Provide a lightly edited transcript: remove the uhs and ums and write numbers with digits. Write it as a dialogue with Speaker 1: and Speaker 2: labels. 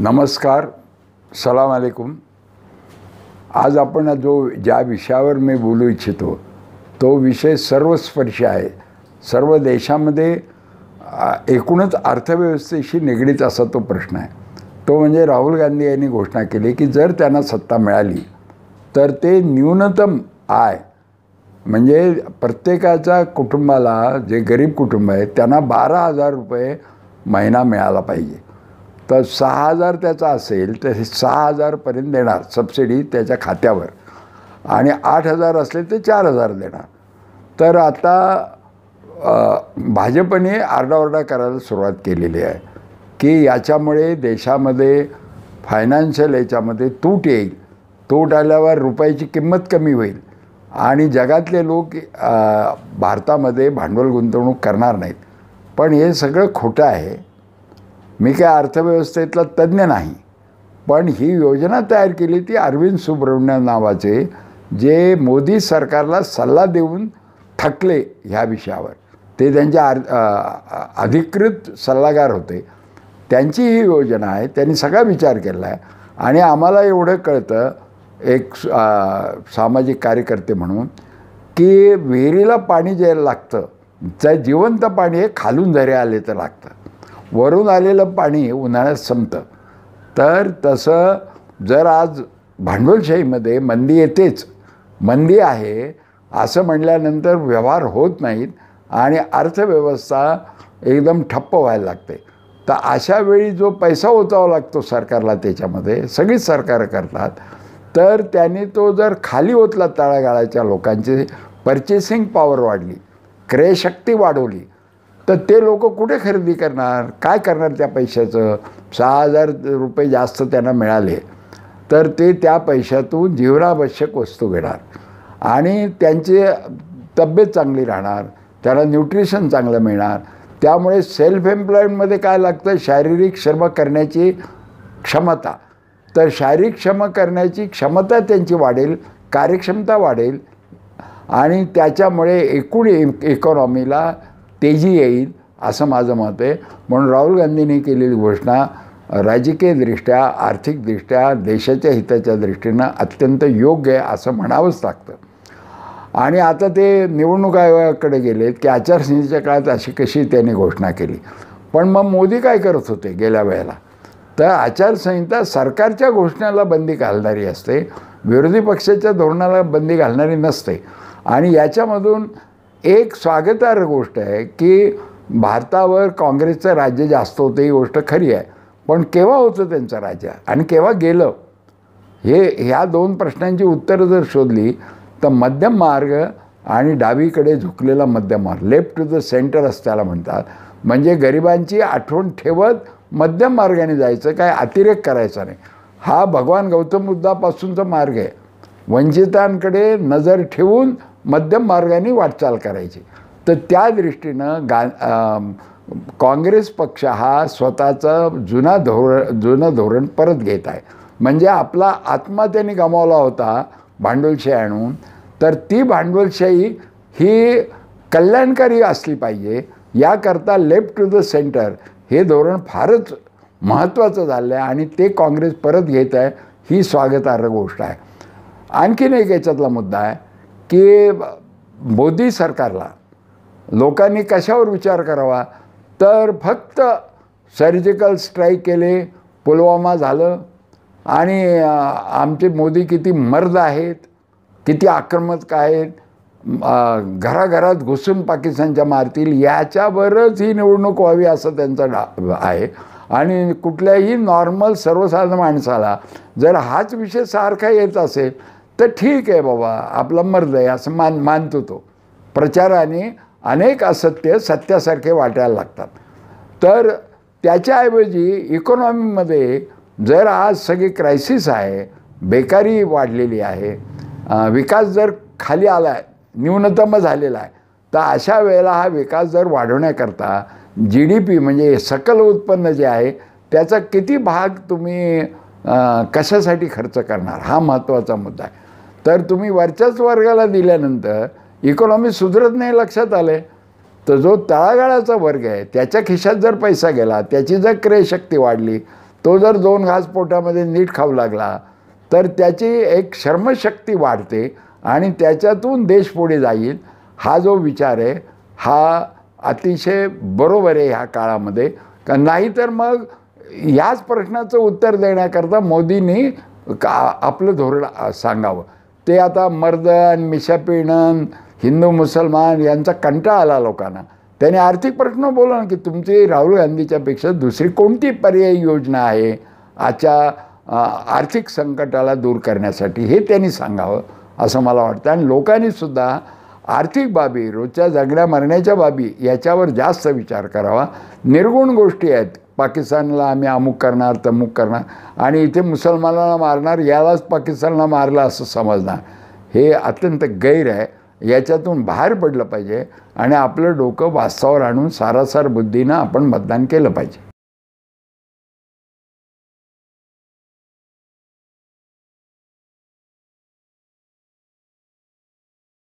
Speaker 1: नमस्कार, सलाम अलैकुम. आज आपण ज्या विषयावर मी बोलू इच्छितो तो विषय सर्वस्पर्शी आहे. सर्व देशामध्ये एकूणच अर्थव्यवस्थेशी निगडीत असा तो प्रश्न आहे. तो म्हणजे राहुल गांधी यांनी घोषणा केली की जर त्यांना सत्ता मिळाली तर ते न्यूनतम आय म्हणजे प्रत्येकाच्या कुटुंबाला, जे गरीब कुटुंब आहे त्यांना 12,000 रुपये महिना मिळाला पाहिजे. तर 6,000 त्याचा असेल तर 6,000पर्यंत देणार सबसिडी त्याच्या खात्यावर, आणि 8,000 असले तर 4,000 देणार. तर आता भाजपने आरडाओरडा करायला सुरुवात केलेली आहे की याच्यामुळे देशामध्ये फायनान्शियल याच्यामध्ये तूट येईल. तूट आल्यावर रुपयाची किंमत कमी होईल आणि जगातले लोक भारतामध्ये भांडवल गुंतवणूक करणार नाहीत. पण हे सगळं खोटं आहे. मी काय अर्थव्यवस्थेतला तज्ज्ञ नाही, पण ही योजना तयार केली ती अरविंद सुब्रमण्यन नावाचे, जे मोदी सरकारला सल्ला देऊन थकले ह्या विषयावर. ते त्यांचे अधिकृत सल्लागार होते. त्यांची ही योजना आहे. त्यांनी सगळा विचार केला आहे. आणि आम्हाला एवढं कळतं एक सामाजिक कार्यकर्ते म्हणून की विहिरीला पाणी जे लागतं, जे जिवंत पाणी हे खालून झरे आले तर लागतं, वरून आलेलं पाणी उन्हाळ्यात संपतं. तर तसं जर आज भांडवलशाहीमध्ये मंदी येतेच, मंदी आहे असं म्हटल्यानंतर व्यवहार होत नाहीत आणि अर्थव्यवस्था एकदम ठप्प व्हायला लागते. तर अशा वेळी जो पैसा ओतावा लागतो सरकारला, त्याच्यामध्ये सगळीच सरकारं करतात, तर त्यांनी तो जर खाली ओतला तळागाळाच्या लोकांची पर्चेसिंग पॉवर वाढली, क्रयशक्ती वाढवली, तर ते लोक कुठे खरेदी करणार, काय करणार त्या पैशाचं? 6,000 रुपये जास्त त्यांना मिळाले तर ते त्या पैशातून जीवनावश्यक वस्तू घेणार आणि त्यांची तब्येत चांगली राहणार, त्याला न्यूट्रिशन चांगलं मिळणार. त्यामुळे सेल्फ एम्प्लॉयमेंटमध्ये काय लागतं? शारीरिक श्रम करण्याची क्षमता. तर शारीरिक श्रम करण्याची क्षमता त्यांची वाढेल, कार्यक्षमता वाढेल आणि त्याच्यामुळे एकूण इकॉनॉमीला तेजी येईल असं माझं मत आहे. म्हणून राहुल गांधींनी केलेली घोषणा राजकीयदृष्ट्या, आर्थिकदृष्ट्या, देशाच्या हिताच्या दृष्टीनं अत्यंत योग्य आहे असं म्हणावंच लागतं. आणि आता ते निवडणूक आयोगाकडे गेलेत की आचारसंहितेच्या काळात अशी कशी त्यांनी घोषणा केली. पण मग मोदी काय करत होते गेल्या वेळेला? तर आचारसंहिता सरकारच्या घोषणाला बंदी घालणारी असते, विरोधी पक्षाच्या धोरणाला बंदी घालणारी नसते. आणि याच्यामधून एक स्वागतार्ह गोष्ट आहे की भारतावर काँग्रेसचं राज्य जास्त होतं, ही गोष्ट खरी आहे. पण केव्हा होतं त्यांचं राज्य आणि केव्हा गेलं, ह्या दोन प्रश्नांची उत्तरं जर शोधली तर मध्यम मार्ग आणि डावीकडे झुकलेला मध्यम मार्ग, लेफ्ट टू द सेंटर असं त्याला म्हणतात. म्हणजे गरिबांची आठवण ठेवत मध्यम मार्गाने जायचं, काय अतिरेक करायचा नाही. हा भगवान गौतम बुद्धापासूनचा मार्ग आहे. वंचितांकडे नजर ठेवून मध्यम मार्गाने वाटचाल करायची. तर त्या दृष्टीनं काँग्रेस पक्ष हा स्वतःचं जुनं धोरण परत घेत आहे. म्हणजे आपला आत्मा त्यांनी गमावला होता भांडवलशाही आणून, तर ती भांडवलशाही ही कल्याणकारी असली पाहिजे. याकरता लेफ्ट टू द सेंटर हे धोरण फारच महत्त्वाचं झालं आहे आणि ते काँग्रेस परत घेत आहे, ही स्वागतार्ह गोष्ट आहे. आणखीन एक याच्यातला मुद्दा आहे की मोदी सरकारला लोकांनी कशावर विचार करावा? तर फक्त सर्जिकल स्ट्राईक केले, पुलवामा झालं आणि आमचे मोदी किती मर्द आहेत, किती आक्रमक आहेत, घराघरात घुसून पाकिस्तानच्या मारतील, याच्यावरच ही निवडणूक व्हावी असं त्यांचं आहे. आणि कुठल्याही नॉर्मल सर्वसाधारण माणसाला जर हाच विषय सारखा येत असेल तर ठीक आहे बाबा, आपला मर्द आहे असं मानतो तो. प्रचाराने अनेक असत्य सत्यासारखे वाटायला लागतात. तर त्याच्याऐवजी इकॉनॉमीमध्ये जर आज सगळी क्रायसिस आहे, बेकारी वाढलेली आहे, विकास जर खाली आला आहे, न्यूनतम झालेला आहे, तर अशा वेळेला हा विकास जर वाढवण्याकरता GDP म्हणजे सकल उत्पन्न जे आहे त्याचा किती भाग तुम्ही कशासाठी खर्च करणार, हा महत्त्वाचा मुद्दा आहे. तर तुम्ही वरच्याच वर्गाला दिल्यानंतर इकॉनॉमी सुधरत नाही, लक्षात आलं आहे. तर जो तळागाळाचा वर्ग आहे त्याच्या खिशात जर पैसा गेला, त्याची जर क्रयशक्ती वाढली, तो जर 2 घास पोटामध्ये नीट खाऊ लागला तर त्याची एक श्रमशक्ती वाढते आणि त्याच्यातून देश पुढे जाईल. हा जो विचार आहे हा अतिशय बरोबर आहे ह्या काळामध्ये. का नाहीतर मग ह्याच प्रश्नाचं उत्तर देण्याकरता मोदींनी आपलं धोरण सांगावं. ते आता मर्द आणि मिशा पिळणं, हिंदू मुसलमान यांचा कंटाळा आला लोकांना. त्याने आर्थिक प्रश्न बोला ना की तुमची राहुल गांधीच्यापेक्षा दुसरी कोणती पर्यायी योजना आहे आजच्या आर्थिक संकटाला दूर करण्यासाठी, हे त्यांनी सांगावं असं मला वाटतं. आणि लोकांनीसुद्धा आर्थिक बाबी, रोजच्या जगण्या मरण्याच्या बाबी याच्यावर जास्त विचार करावा. निर्गुण गोष्टी आहेत. पाकिस्तानला आम्ही अमुक करणार तमुक करणार आणि इथे मुसलमानांना मारणार, यालाच पाकिस्तानला मारलं असं समजणार, हे अत्यंत गैर आहे. याच्यातून बाहेर पडलं पाहिजे आणि आपलं डोकं वास्तवावर आणून सारासार बुद्धीनं आपण मतदान केलं पाहिजे.